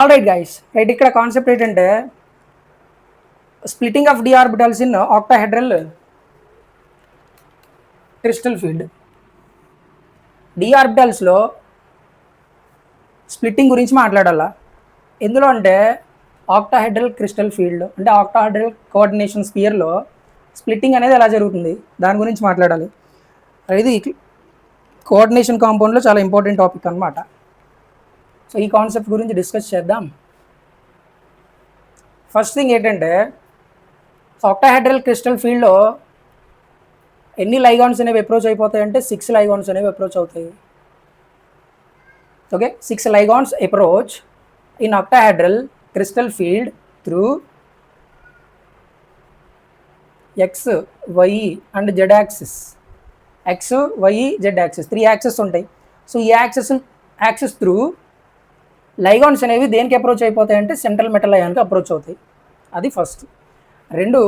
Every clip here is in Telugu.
All right guys, right. ఇక్కడ కాన్సెప్ట్ ఏంటంటే splitting of d orbitals in octahedral crystal field. D ఆర్బిటల్స్లో స్ప్లిట్టింగ్ గురించి మాట్లాడాలా. ఎందులో అంటే ఆక్టాహెడ్రల్ క్రిస్టల్ ఫీల్డ్ అంటే ఆక్టాహెడ్రల్ కోఆర్డినేషన్ స్పియర్లో స్ప్లిట్టింగ్ అనేది ఎలా జరుగుతుంది దాని గురించి మాట్లాడాలి. ఇది కోఆర్డినేషన్ కాంపౌండ్లో చాలా ఇంపార్టెంట్ టాపిక్ అనమాట. సో ఈ కాన్సెప్ట్ గురించి డిస్కస్ చేద్దాం. ఫస్ట్ థింగ్ ఏంటంటే ఆక్టాహెడ్రల్ క్రిస్టల్ ఫీల్డ్లో ఎన్ని లైగాన్స్ అనేవి అప్రోచ్ అయిపోతాయి అంటే 6 లైగాన్స్ అనేవి అప్రోచ్ అవుతాయి. Okay, 6 ligands approach in octahedral crystal field through X, Y and Z axis. X, Y, Z axis 3 axes ఉంటాయి. సో ఈ యాక్సిస్ త్రూ లైగాన్స్ అనేవి దేనికి అప్రోచ్ అయిపోతాయి అంటే సెంట్రల్ మెటల్ అయాన్కి అప్రోచ్ అవుతాయి. అది ఫస్ట్. రెండు,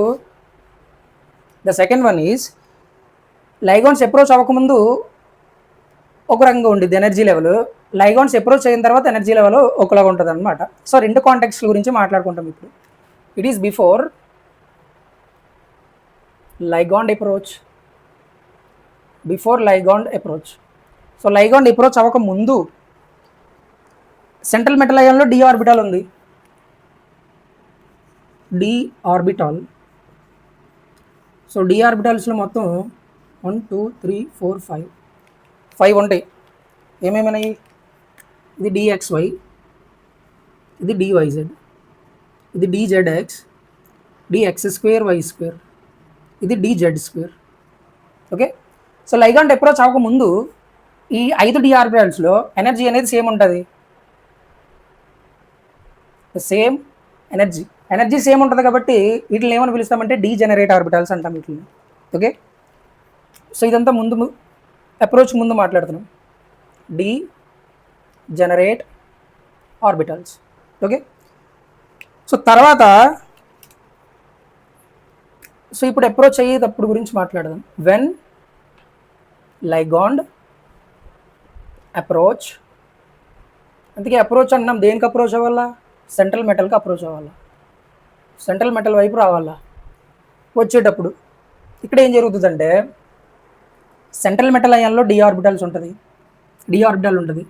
the second one is ligands approach అవ్వకముందు ఒక రకంగా ఉండిద్ది ఎనర్జీ లెవెల్, లైగాన్స్ అప్రోచ్ అయిన తర్వాత ఎనర్జీ లెవెల్ ఒకలాగా ఉంటుంది అనమాట. సో రెండు కాంటెక్స్ట్ గురించి మాట్లాడుకుంటాం ఇప్పుడు. It is before ligand approach, so ligand approach అవ్వక ముందు సెంట్రల్ మెటల్ అయాన్లో డి ఆర్బిటాల్ ఉంది. D orbital. సో డి ఆర్బిటాల్స్లో మొత్తం 1 2 3 4 5 ఉంటాయి. ఏమేమైనాయి? ఇది డిఎక్స్వై, ఇది డివైజెడ్, ఇది dzx, dx square y square, ఇది dz square. Okay, so ligand approach అవ్వకముందు ఈ 5 డి ఆర్బిటాల్స్లో ఎనర్జీ అనేది సేమ్ ఉంటుంది. సేమ్ ఎనర్జీ సేమ్ ఉంటుంది కాబట్టి వీటిని ఏమని పిలుస్తామంటే డీజెనరేట్ ఆర్బిటాల్స్ అంటాం వీటిని. ఓకే, సో ఇదంతా ముందు అప్రోచ్ ముందు మాట్లాడుతున్నాం. Degenerate orbitals. ఓకే, సో తర్వాత సో ఇప్పుడు అప్రోచ్ అయ్యేటప్పుడు గురించి మాట్లాడదాం. వెన్ లైగాండ్ అప్రోచ్, అందుకే అప్రోచ్ అంటున్నాం. దేనికి అప్రోచ్ అవ్వాలా? సెంట్రల్ మెటల్కి అప్రోచ్ అవ్వాలా, సెంట్రల్ మెటల్ వైపు రావాలా. వచ్చేటప్పుడు ఇక్కడ ఏం జరుగుతుందంటే సెంట్రల్ మెటల్ అయాన్లో డి ఆర్బిటాల్ ఉంటుంది.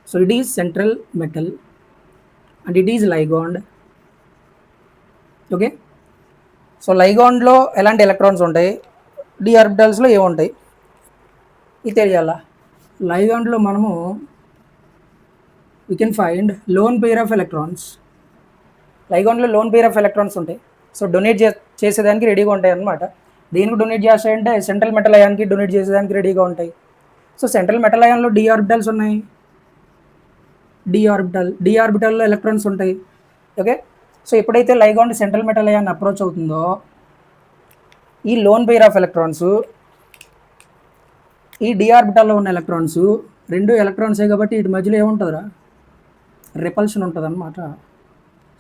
So it is central metal and it is ligand. Okay, so లైగాండ్లో ఎలాంటి ఎలక్ట్రాన్స్ ఉంటాయి, డి ఆర్బిటాల్స్లో ఏముంటాయి ఇది తెలియాలా. లైగాండ్లో మనము we can find lone pair of electrons. లైగాండ్లో లోన్ పేర్ ఆఫ్ ఎలక్ట్రాన్స్ ఉంటాయి. సో డొనేట్ చేసేదానికి రెడీగా ఉంటాయి అన్నమాట. దేనికి డొనేట్ చేస్తాయంటే సెంట్రల్ మెటల్ అయాన్కి డొనేట్ చేసేదానికి రెడీగా ఉంటాయి. సో సెంట్రల్ మెటల్ అయాన్లో డి ఆర్బిటల్స్ ఉన్నాయి. డి ఆర్బిటల్లో ఎలక్ట్రాన్స్ ఉంటాయి. ఓకే, సో ఎప్పుడైతే ligand central metal ion approach అవుతుందో ఈ లోన్ పేర్ ఆఫ్ ఎలక్ట్రాన్స్, ఈ డి ఆర్బిటల్లో ఉన్న ఎలక్ట్రాన్స్, 2 ఎలక్ట్రాన్సే కాబట్టి వీటి మధ్యలో ఏముంటుందిరా? రిపల్షన్ ఉంటుంది అనమాట.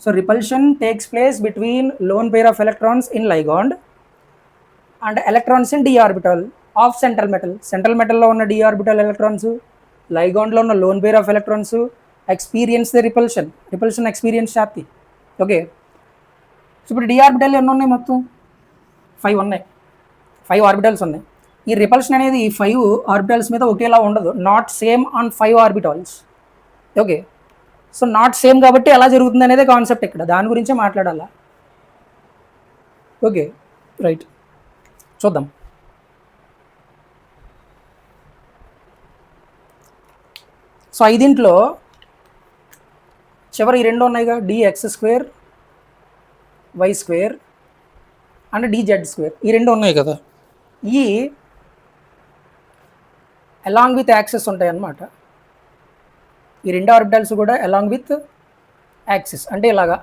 So repulsion takes place between lone pair of electrons in ligand and electrons in d orbital of central మెటల్లో ఉన్న డి ఆర్బిటల్ ఎలక్ట్రాన్స్, లైగాండ్లో ఉన్న lone pair of electrons experience the repulsion experience చేస్తాయి. ఓకే, సో ఇప్పుడు డి ఆర్బిటల్ ఎన్ని ఉన్నాయి? మొత్తం 5 ఉన్నాయి. 5 ఆర్బిటల్స్ ఉన్నాయి. ఈ రిపల్షన్ అనేది ఈ 5 ఆర్బిటల్స్ మీద ఒకేలా ఉండదు. Not same on 5 orbitals. Okay, so not same కాబట్టి ఎలా జరుగుతుంది అనేది కాన్సెప్ట్ ఇక్కడ, దాని గురించే మాట్లాడాలా. ఓకే, రైట్, చూద్దాం. సో 5 చివరి ఈ 2 ఉన్నాయిగా, d x square y square and d z square, ఈ 2 ఉన్నాయి కదా. ఈ అలాంగ్ విత్ యాక్సెస్ ఉంటాయి అన్నమాట. ఈ 2 ఆర్బిటల్స్ కూడా అలాంగ్ విత్ యాక్సిస్ అంటే ఇలాగా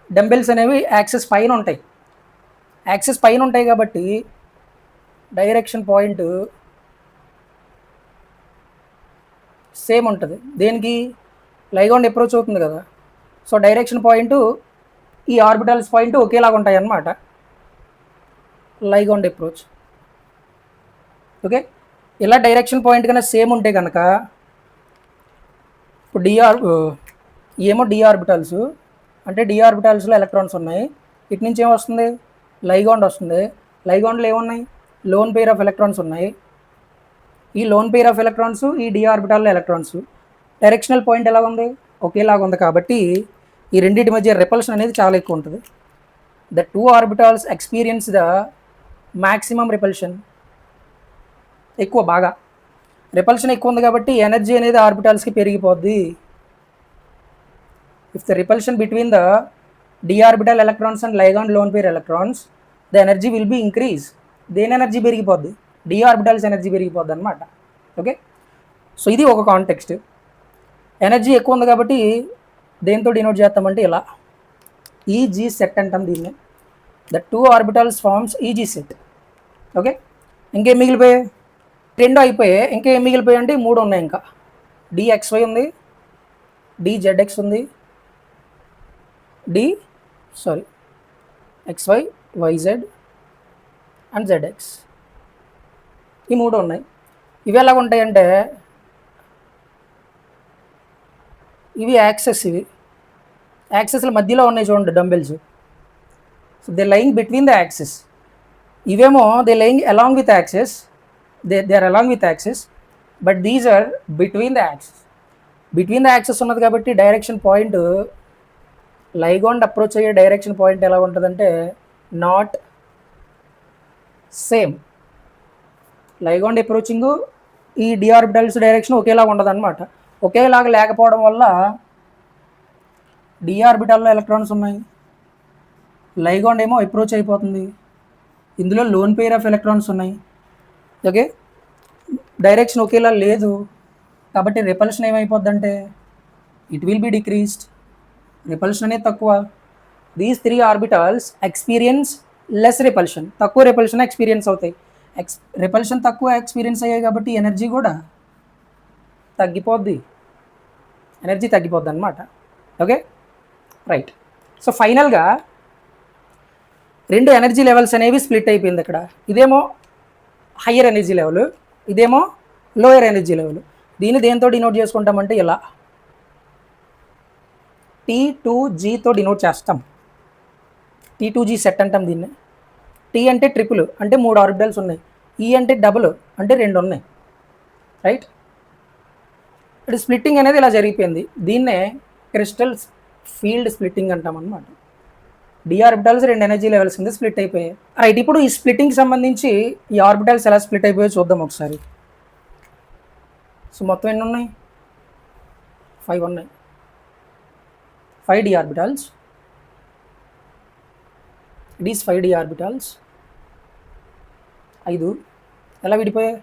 డంబెల్స్ అనేవి యాక్సిస్ పైన ఉంటాయి కాబట్టి డైరెక్షన్ పాయింట్ సేమ్ ఉంటుంది. దేనికి? లైగాండ్ అప్రోచ్ అవుతుంది కదా. సో డైరెక్షన్ పాయింట్ ఈ ఆర్బిటల్స్ పాయింట్ ఒకేలాగా ఉంటాయి అన్నమాట. Ligand approach. ఓకే, ఇలా డైరెక్షన్ పాయింట్ కన్నా సేమ్ ఉంటే కనుక ఇప్పుడు ఏమో డి ఆర్బిటాల్స్, అంటే డి ఆర్బిటాల్స్లో ఎలక్ట్రాన్స్ ఉన్నాయి. ఇటు నుంచి ఏమొస్తుంది, లైగాండ్ వస్తుంది. లైగాండ్లో ఏమున్నాయి, లోన్ పెయిర్ ఆఫ్ ఎలక్ట్రాన్స్ ఉన్నాయి. ఈ లోన్ పెయిర్ ఆఫ్ ఎలక్ట్రాన్స్ ఈ డి ఆర్బిటాల్లో ఎలక్ట్రాన్స్, డైరెక్షనల్ పాయింట్ ఎలా ఉంది, ఒకేలాగా ఉంది. కాబట్టి ఈ రెండింటి మధ్య రిపల్షన్ అనేది చాలా ఎక్కువ ఉంటుంది. The two orbitals experience the maximum repulsion, ఎక్కువ బాగా రిపల్షన్ ఎక్కువ ఉంది కాబట్టి ఎనర్జీ అనేది ఆర్బిటాల్స్కి పెరిగిపోద్ది. If the repulsion between the d orbital electrons and ligand lone pair electrons, the energy will be increase. దేని ఎనర్జీ పెరిగిపోద్ది, డి ఆర్బిటల్స్ ఎనర్జీ పెరిగిపోద్ది అనమాట. ఓకే, సో ఇది ఒక కాంటెక్స్ట్. ఎనర్జీ ఎక్కువ ఉంది కాబట్టి దేంతో డినోట్ చేస్తామంటే ఇలా ఈజీ సెట్ అంటాం దీన్ని. The two orbitals forms e g set. Okay, ఇంకేం మిగిలిపోయాయి, రెండు అయిపోయాయి. ఇంకేం మిగిలిపోయాయి అంటే 3 ఉన్నాయి. ఇంకా డిఎక్స్వై ఉంది, డిజెడ్ఎక్స్ ఉంది, XY, YZ అండ్ ZX. ఈ 3 ఉన్నాయి. ఇవి ఎలా ఉంటాయంటే ఇవి యాక్సెస్, ఇవి యాక్సెస్ల మధ్యలో ఉన్నాయి చూడండి dumbbells. So they lying between the axes. ఇవేమో they lying along with axes, they are along with axes, but these are between the axes. Between the axes ఉన్నది కాబట్టి డైరెక్షన్ పాయింట్, లైగాండ్ అప్రోచ్ అయ్యే డైరెక్షన్ పాయింట్ ఎలా ఉంటుందంటే నాట్ సేమ్. లైగాండ్ అప్రోచింగ్ ఈ డి ఆర్బిటల్స్ డైరెక్షన్ ఒకేలాగా ఉండదు అనమాట. ఒకేలాగా లేకపోవడం వల్ల డి ఆర్బిటల్లో ఎలక్ట్రాన్స్ ఉన్నాయి, లైగాండ్ ఏమో అప్రోచ్ అయిపోతుంది. ఇందులో లోన్ పెయిర్ ఆఫ్ ఎలక్ట్రాన్స్ ఉన్నాయి. ఓకే, డైరెక్షన్ ఒకేలా లేదు కాబట్టి రిపల్షన్ ఏమైపోద్ది అంటే it will be decreased. Repulsion అనేది తక్కువ. These 3 orbitals experience less repulsion, తక్కువ రిపల్షన్ ఎక్స్పీరియన్స్ అవుతాయి. రిపల్షన్ తక్కువ ఎక్స్పీరియన్స్ అయ్యాయి కాబట్టి ఎనర్జీ కూడా తగ్గిపోద్ది, ఎనర్జీ తగ్గిపోద్ది అనమాట. Okay, right. సో ఫైనల్గా 2 ఎనర్జీ లెవెల్స్ అనేవి స్ప్లిట్ అయిపోయింది ఇక్కడ. ఇదేమో హయ్యర్ ఎనర్జీ లెవెల్, ఇదేమో లోయర్ ఎనర్జీ లెవెల్. దీన్ని దేంతో డినోట్ చేసుకుంటామంటే ఇలా T2Gతో డినోట్ చేస్తాం. T2G సెట్ అంటాం దీన్ని. T అంటే ట్రిపుల్, అంటే 3 ఆర్బిటల్స్ ఉన్నాయి. E అంటే డబుల్, అంటే 2 ఉన్నాయి. రైట్, ఇప్పుడు స్ప్లిట్టింగ్ అనేది ఇలా జరిగిపోయింది. దీన్నే క్రిస్టల్ ఫీల్డ్ స్ప్లిట్టింగ్ అంటాం అనమాట. డి ఆర్బిటల్స్ 2 ఎనర్జీ లెవెల్స్ కింద స్ప్లిట్ అయిపోయాయి. రైట్, ఇప్పుడు ఈ స్ప్లిట్టింగ్కి సంబంధించి ఈ ఆర్బిటల్స్ ఎలా స్ప్లిట్ అయిపోయాయో చూద్దాం ఒకసారి. సో మొత్తం ఎన్ని ఉన్నాయి, 5 ఉన్నాయి. 5 d orbitals. It is 5 d orbitals. 5 ఎలా విడిపోయాయి,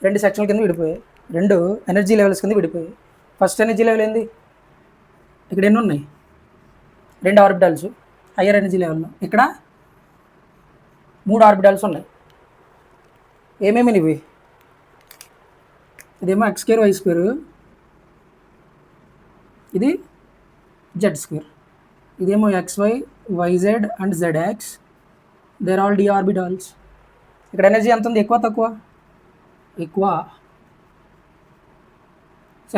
2 సెక్షన్ల కింద విడిపోయాయి, 2 ఎనర్జీ లెవెల్స్ కింద విడిపోయాయి. ఫస్ట్ ఎనర్జీ లెవెల్ ఏంది, ఇక్కడ ఎన్ని ఉన్నాయి, 2 ఆర్బిటల్స్ హయ్యర్ ఎనర్జీ లెవెల్లో. ఇక్కడ 3 ఆర్బిటల్స్ ఉన్నాయి. ఏమేమి ఇవి, ఇదేమో x స్క్వేర్ y స్క్వేర్, ఇది z స్క్వేర్, ఇదేమో XY, YZ and ZX. They're all d orbitals. ఇక్కడ ఎనర్జీ ఎంత ఉంది, ఎక్కువ తక్కువ, ఎక్కువ.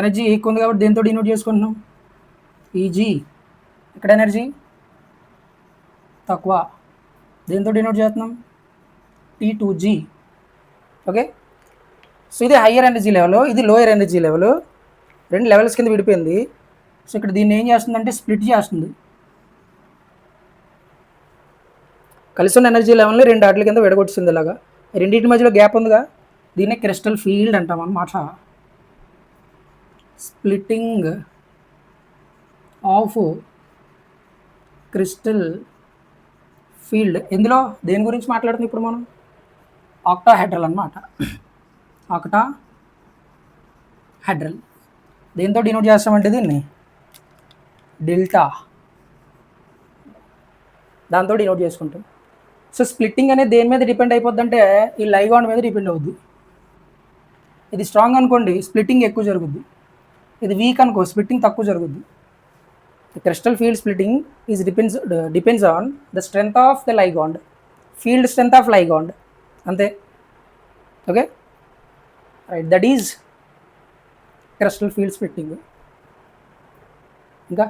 ఎనర్జీ ఎక్కువ ఉంది కాబట్టి దేంతో డినోట్ చేసుకుంటున్నాం, ఈజీ. ఇక్కడ ఎనర్జీ తక్కువ, దేంతో డినోట్ చేస్తున్నాం, T2G. ఓకే, సో ఇది హయ్యర్ ఎనర్జీ లెవెల్, ఇది లోయర్ ఎనర్జీ లెవెల్. 2 లెవెల్స్ కింద విడిపోయింది. సో ఇక్కడ దీన్ని ఏం చేస్తుందంటే స్ప్లిట్ చేస్తుంది. కలిసి ఉన్న ఎనర్జీ లెవెల్ని 2 ఆటల కింద విడగొట్టింది. ఇలాగా రెండింటి మధ్యలో గ్యాప్ ఉందిగా, దీన్నే క్రిస్టల్ ఫీల్డ్ అంటాం అన్నమాట. Splitting of crystal field. ఇందులో దేని గురించి మాట్లాడుతుంది ఇప్పుడు మనం, ఆక్టాహెడ్రల్ అన్నమాట. ఆక్టాహెడ్రల్ దేంతో డినోట్ చేస్తామంటే దీన్ని డెల్టా, దాంతో డినోట్ చేసుకుంటాం. సో స్ప్లిట్టింగ్ అనేది దేని మీద డిపెండ్ అయిపోద్ది అంటే ఈ లైగాండ్ మీద డిపెండ్ అవుద్ది. ఇది స్ట్రాంగ్ అనుకోండి, స్ప్లిట్టింగ్ ఎక్కువ జరుగుద్ది. ఇది వీక్ అనుకో, స్ప్లిట్టింగ్ తక్కువ జరుగుద్ది. The crystal field splitting is depends on the strength of the ligand, field strength of ligand, అంతే. Okay, right. That is crystal field splitting. ఇంకా